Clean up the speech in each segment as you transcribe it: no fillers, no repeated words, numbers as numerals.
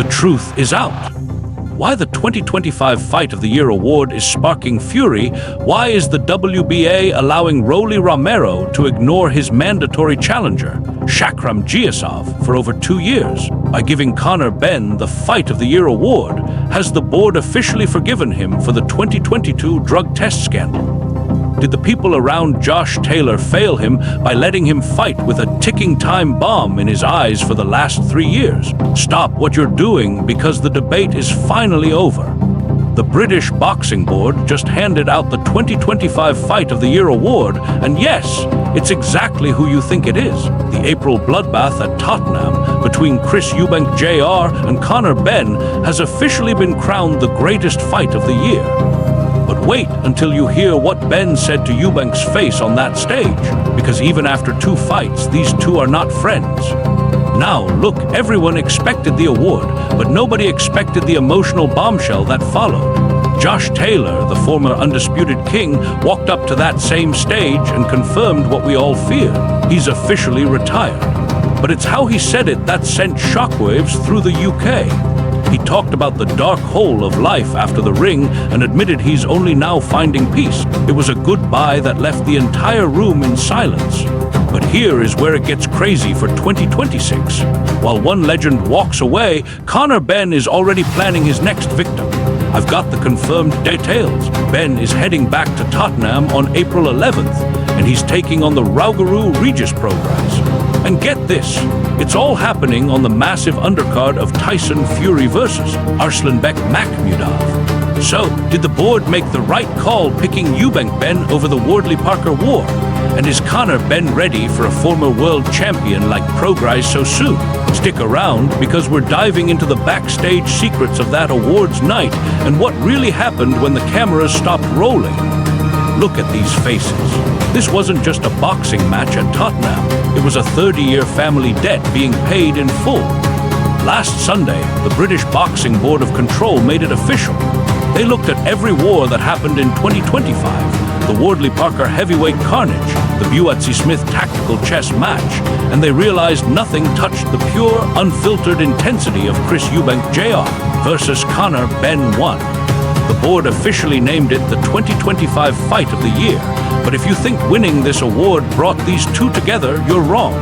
truth is out. Why the 2025 Fight of the Year award is sparking fury, why is the WBA allowing Rolly Romero to ignore his mandatory challenger, Shakram Giasov, for over 2 years? By giving Conor Benn the Fight of the Year award, has the board officially forgiven him for the 2022 drug test scandal? Did the people around Josh Taylor fail him by letting him fight with a ticking time bomb in his eyes for the last 3 years? Stop what you're doing, because the debate is finally over. The British Boxing Board just handed out the 2025 Fight of the Year award, and yes, it's exactly who you think it is. The April bloodbath at Tottenham between Chris Eubank Jr. and Conor Benn has officially been crowned the greatest fight of the year. But wait until you hear what Benn said to Eubank's face on that stage, because even after 2 fights, these two are not friends. Now, look, everyone expected the award, but nobody expected the emotional bombshell that followed. Josh Taylor, the former Undisputed King, walked up to that same stage and confirmed what we all feared. He's officially retired. But it's how he said it that sent shockwaves through the UK. He talked about the dark hole of life after the ring and admitted he's only now finding peace. It was a goodbye that left the entire room in silence. But here is where it gets crazy for 2026. While one legend walks away, Conor Benn is already planning his next victim. I've got the confirmed details. Benn is heading back to Tottenham on April 11th, and he's taking on the Rougarou Regis Prograis. And get this, it's all happening on the massive undercard of Tyson Fury versus Arslanbek Makhmudov. So, did the board make the right call picking Eubank Benn over the Wardley-Parker war? And is Conor Benn ready for a former world champion like Prograis so soon? Stick around, because we're diving into the backstage secrets of that awards night and what really happened when the cameras stopped rolling. Look at these faces. This wasn't just a boxing match at Tottenham. It was a 30-year family debt being paid in full. Last Sunday, the British Boxing Board of Control made it official. They looked at every war that happened in 2025, the Wardley-Parker heavyweight carnage, the Buatsi-Smith tactical chess match, and they realized nothing touched the pure, unfiltered intensity of Chris Eubank Jr. versus Conor Benn 1. The board officially named it the 2025 Fight of the Year, but if you think winning this award brought these two together, you're wrong.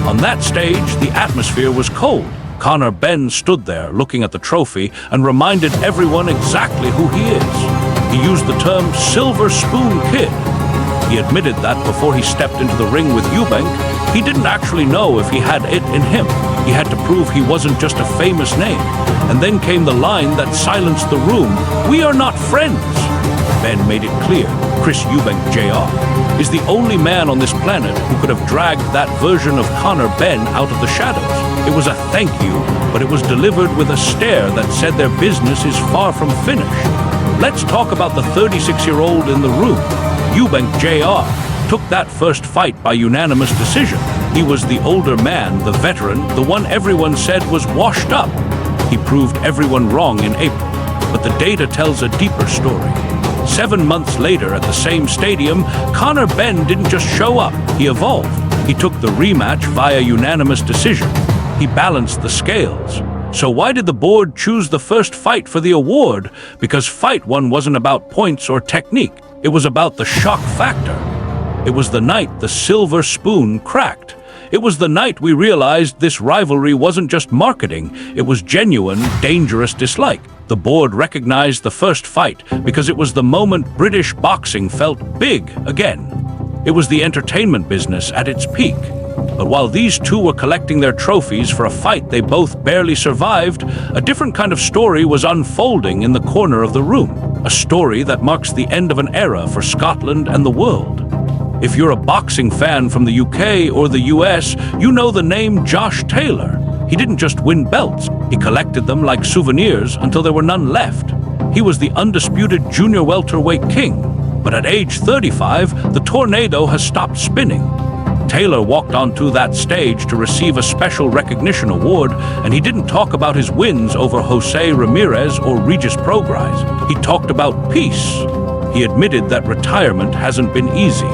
On that stage, the atmosphere was cold. Conor Benn stood there looking at the trophy and reminded everyone exactly who he is. He used the term Silver Spoon Kid. He admitted that before he stepped into the ring with Eubank, he didn't actually know if he had it in him. He had to prove he wasn't just a famous name. And then came the line that silenced the room, "We are not friends." Benn made it clear Chris Eubank Jr. is the only man on this planet who could have dragged that version of Conor Benn out of the shadows. It was a thank you, but it was delivered with a stare that said their business is far from finished. Let's talk about the 36-year-old in the room. Eubank Jr. took that first fight by unanimous decision. He was the older man, the veteran, the one everyone said was washed up. He proved everyone wrong in April, but the data tells a deeper story. 7 months later at the same stadium, Conor Benn didn't just show up, he evolved. He took the rematch via unanimous decision. He balanced the scales. So why did the board choose the first fight for the award? Because fight one wasn't about points or technique. It was about the shock factor. It was the night the silver spoon cracked. It was the night we realized this rivalry wasn't just marketing, it was genuine, dangerous dislike. The board recognized the first fight because it was the moment British boxing felt big again. It was the entertainment business at its peak. But while these two were collecting their trophies for a fight they both barely survived, a different kind of story was unfolding in the corner of the room. A story that marks the end of an era for Scotland and the world. If you're a boxing fan from the UK or the US, you know the name Josh Taylor. He didn't just win belts, he collected them like souvenirs until there were none left. He was the undisputed junior welterweight king, but at age 35, the tornado has stopped spinning. Taylor walked onto that stage to receive a special recognition award, and he didn't talk about his wins over Jose Ramirez or Regis Prograis. He talked about peace. He admitted that retirement hasn't been easy.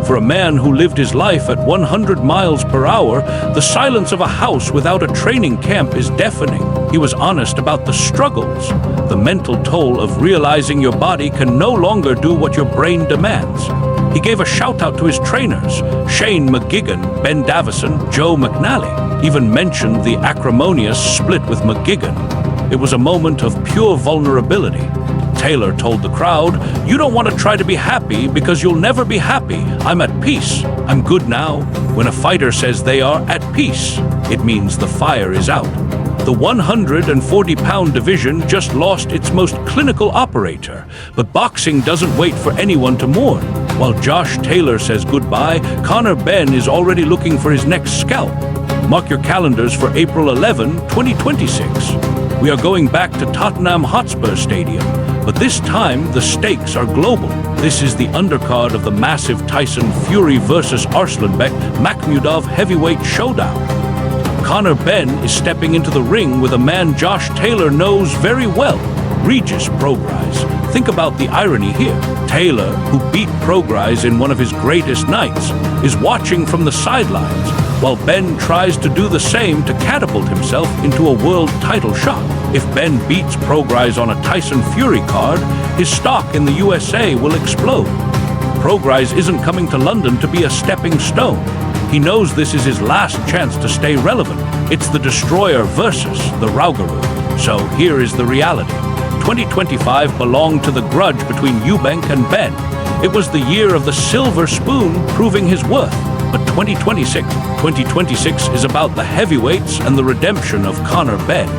For a man who lived his life at 100 miles per hour, the silence of a house without a training camp is deafening. He was honest about the struggles, the mental toll of realizing your body can no longer do what your brain demands. He gave a shout-out to his trainers, Shane McGuigan, Ben Davison, Joe McNally, even mentioned the acrimonious split with McGuigan. It was a moment of pure vulnerability. Taylor told the crowd, "You don't want to try to be happy because you'll never be happy. I'm at peace. I'm good now." When a fighter says they are at peace, it means the fire is out. The 140-pound division just lost its most clinical operator, but boxing doesn't wait for anyone to mourn. While Josh Taylor says goodbye, Conor Benn is already looking for his next scalp. Mark your calendars for April 11, 2026. We are going back to Tottenham Hotspur Stadium, but this time the stakes are global. This is the undercard of the massive Tyson Fury versus Arslanbek Makhmudov heavyweight showdown. Conor Benn is stepping into the ring with a man Josh Taylor knows very well, Regis Prograis. Think about the irony here. Taylor, who beat Prograis in one of his greatest nights, is watching from the sidelines, while Benn tries to do the same to catapult himself into a world title shot. If Benn beats Prograis on a Tyson Fury card, his stock in the USA will explode. Prograis isn't coming to London to be a stepping stone. He knows this is his last chance to stay relevant. It's the Destroyer versus the Rougarou. So here is the reality. 2025 belonged to the grudge between Eubank and Benn. It was the year of the silver spoon proving his worth. But 2026 is about the heavyweights and the redemption of Conor Benn.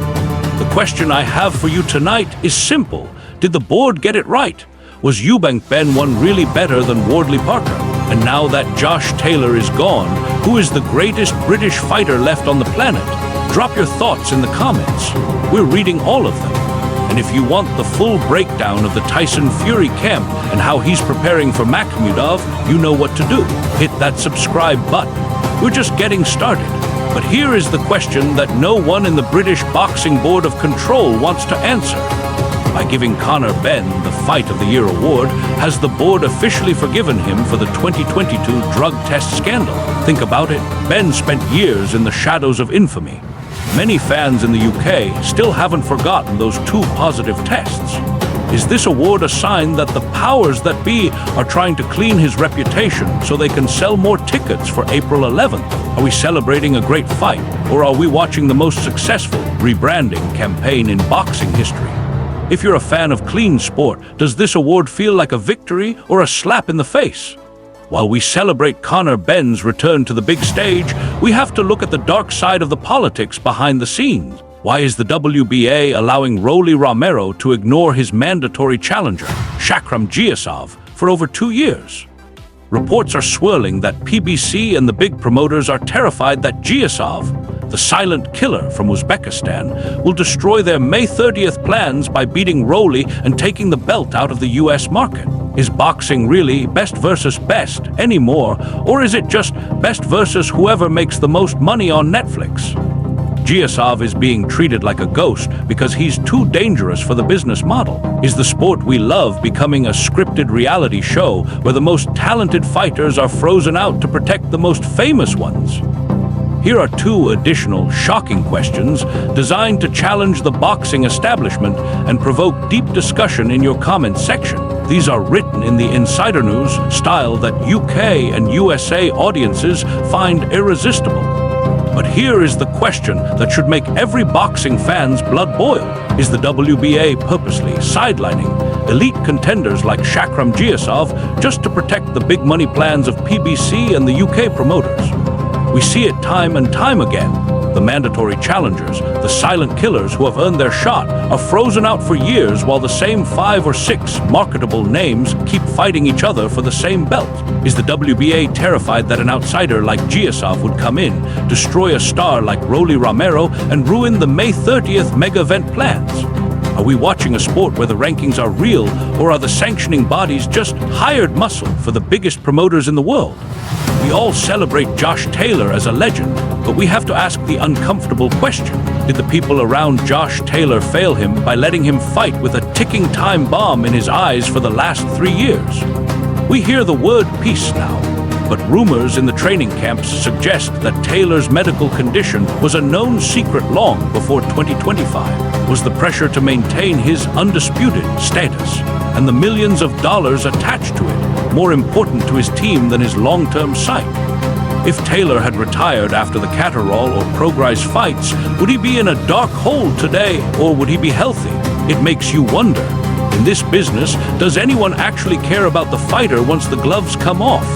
The question I have for you tonight is simple. Did the board get it right? Was Eubank Benn one really better than Wardley-Parker? And now that Josh Taylor is gone, who is the greatest British fighter left on the planet? Drop your thoughts in the comments. We're reading all of them. And if you want the full breakdown of the Tyson Fury camp and how he's preparing for Makhmudov, you know what to do. Hit that subscribe button. We're just getting started. But here is the question that no one in the British Boxing Board of Control wants to answer. By giving Conor Benn the Fight of the Year award, has the board officially forgiven him for the 2022 drug test scandal? Think about it. Benn spent years in the shadows of infamy. Many fans in the UK still haven't forgotten those 2 positive tests. Is this award a sign that the powers that be are trying to clean his reputation so they can sell more tickets for April 11th? Are we celebrating a great fight, or are we watching the most successful rebranding campaign in boxing history? If you're a fan of clean sport, does this award feel like a victory or a slap in the face? While we celebrate Conor Benn's return to the big stage, we have to look at the dark side of the politics behind the scenes. Why is the WBA allowing Rolly Romero to ignore his mandatory challenger, Shakram Giasov, for over 2 years? Reports are swirling that PBC and the big promoters are terrified that Giasov, the silent killer from Uzbekistan, will destroy their May 30th plans by beating Rolly and taking the belt out of the US market. Is boxing really best versus best anymore, or is it just best versus whoever makes the most money on Netflix? Giasov is being treated like a ghost because he's too dangerous for the business model. Is the sport we love becoming a scripted reality show where the most talented fighters are frozen out to protect the most famous ones? Here are 2 additional shocking questions designed to challenge the boxing establishment and provoke deep discussion in your comments section. These are written in the insider news style that UK and USA audiences find irresistible. But here is the question that should make every boxing fan's blood boil. Is the WBA purposely sidelining elite contenders like Shakram Giasov just to protect the big money plans of PBC and the UK promoters? We see it time and time again. The mandatory challengers, the silent killers who have earned their shot, are frozen out for years while the same 5 or 6 marketable names keep fighting each other for the same belt. Is the WBA terrified that an outsider like Giasov would come in, destroy a star like Rolly Romero, and ruin the May 30th mega-event plans? Are we watching a sport where the rankings are real, or are the sanctioning bodies just hired muscle for the biggest promoters in the world? We all celebrate Josh Taylor as a legend, but we have to ask the uncomfortable question. Did the people around Josh Taylor fail him by letting him fight with a ticking time bomb in his eyes for the last 3 years? We hear the word peace now. But rumors in the training camps suggest that Taylor's medical condition was a known secret long before 2025. Was the pressure to maintain his undisputed status and the millions of dollars attached to it more important to his team than his long-term sight? If Taylor had retired after the Catterall or Prograis fights, would he be in a dark hole today, or would he be healthy? It makes you wonder. In this business, does anyone actually care about the fighter once the gloves come off?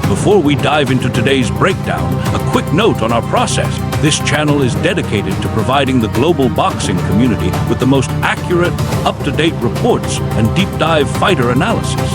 Before we dive into today's breakdown, a quick note on our process. This channel is dedicated to providing the global boxing community with the most accurate, up-to-date reports and deep-dive fighter analysis.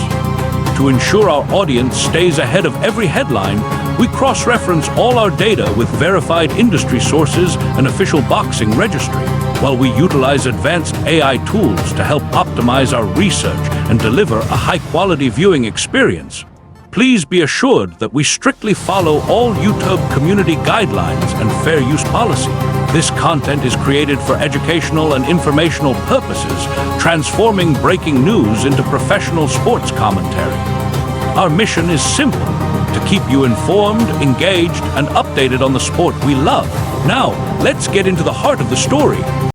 To ensure our audience stays ahead of every headline, we cross-reference all our data with verified industry sources and official boxing registry, while we utilize advanced AI tools to help optimize our research and deliver a high-quality viewing experience. Please be assured that we strictly follow all YouTube community guidelines and fair use policy. This content is created for educational and informational purposes, transforming breaking news into professional sports commentary. Our mission is simple: to keep you informed, engaged, and updated on the sport we love. Now, let's get into the heart of the story.